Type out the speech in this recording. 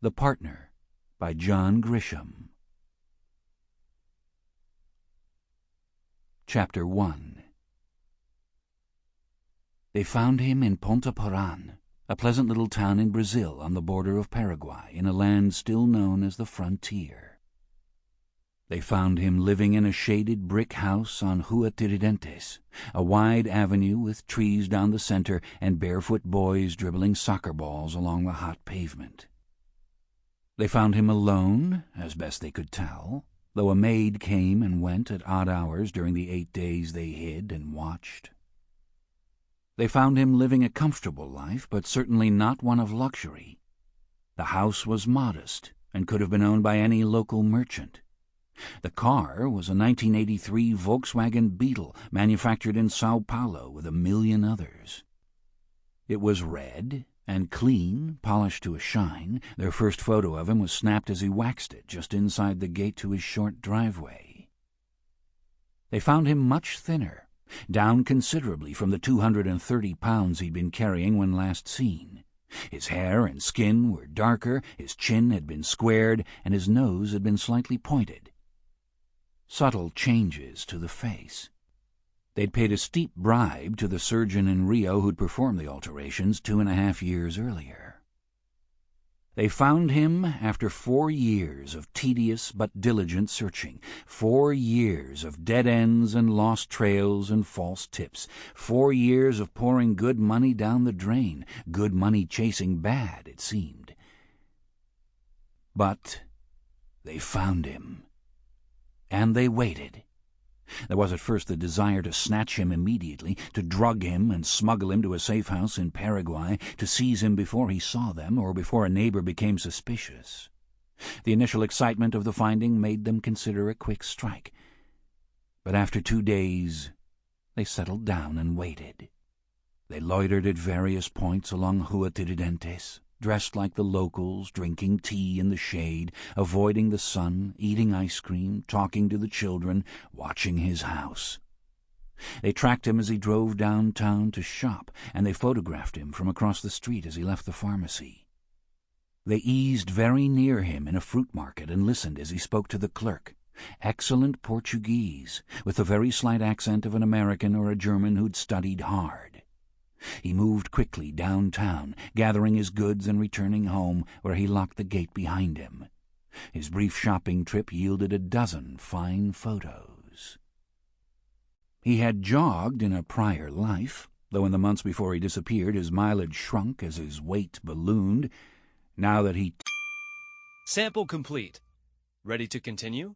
The Partner by John Grisham. Chapter 1. They found him in Ponta Porã, a pleasant little town in Brazil on the border of Paraguay, in a land still known as the frontier. They found him living in a shaded brick house on Rua Tiradentes, a wide avenue with trees down the center and barefoot boys dribbling soccer balls along the hot pavement. They found him alone, as best they could tell, though a maid came and went at odd hours during the 8 days they hid and watched. They found him living a comfortable life, but certainly not one of luxury. The house was modest and could have been owned by any local merchant. The car was a 1983 Volkswagen Beetle, manufactured in Sao Paulo with 1 million others. It was red and clean, polished to a shine. Their first photo of him was snapped as he waxed it just inside the gate to his short driveway. They found him much thinner, down considerably from the 230 pounds he'd been carrying when last seen. His hair and skin were darker, his chin had been squared, and his nose had been slightly pointed. Subtle changes to the face. They'd paid a steep bribe to the surgeon in Rio who'd performed the alterations 2.5 years earlier. They found him after 4 years of tedious but diligent searching, 4 years of dead ends and lost trails and false tips, 4 years of pouring good money down the drain, good money chasing bad, it seemed. But they found him. And they waited. There was at first the desire to snatch him immediately, to drug him and smuggle him to a safe house in Paraguay, to seize him before he saw them or before a neighbor became suspicious. The initial excitement of the finding made them consider a quick strike. But after 2 days, they settled down and waited. They loitered at various points along Rua Tiradentes, dressed like the locals, drinking tea in the shade, avoiding the sun, eating ice cream, talking to the children, watching his house. They tracked him as he drove downtown to shop, and they photographed him from across the street as he left the pharmacy. They eased very near him in a fruit market and listened as he spoke to the clerk. Excellent Portuguese, with the very slight accent of an American or a German who'd studied hard. He moved quickly downtown, gathering his goods and returning home, where he locked the gate behind him. His brief shopping trip yielded a dozen fine photos. He had jogged in a prior life, though in the months before he disappeared his mileage shrunk as his weight ballooned. Now that he... Sample complete. Ready to continue?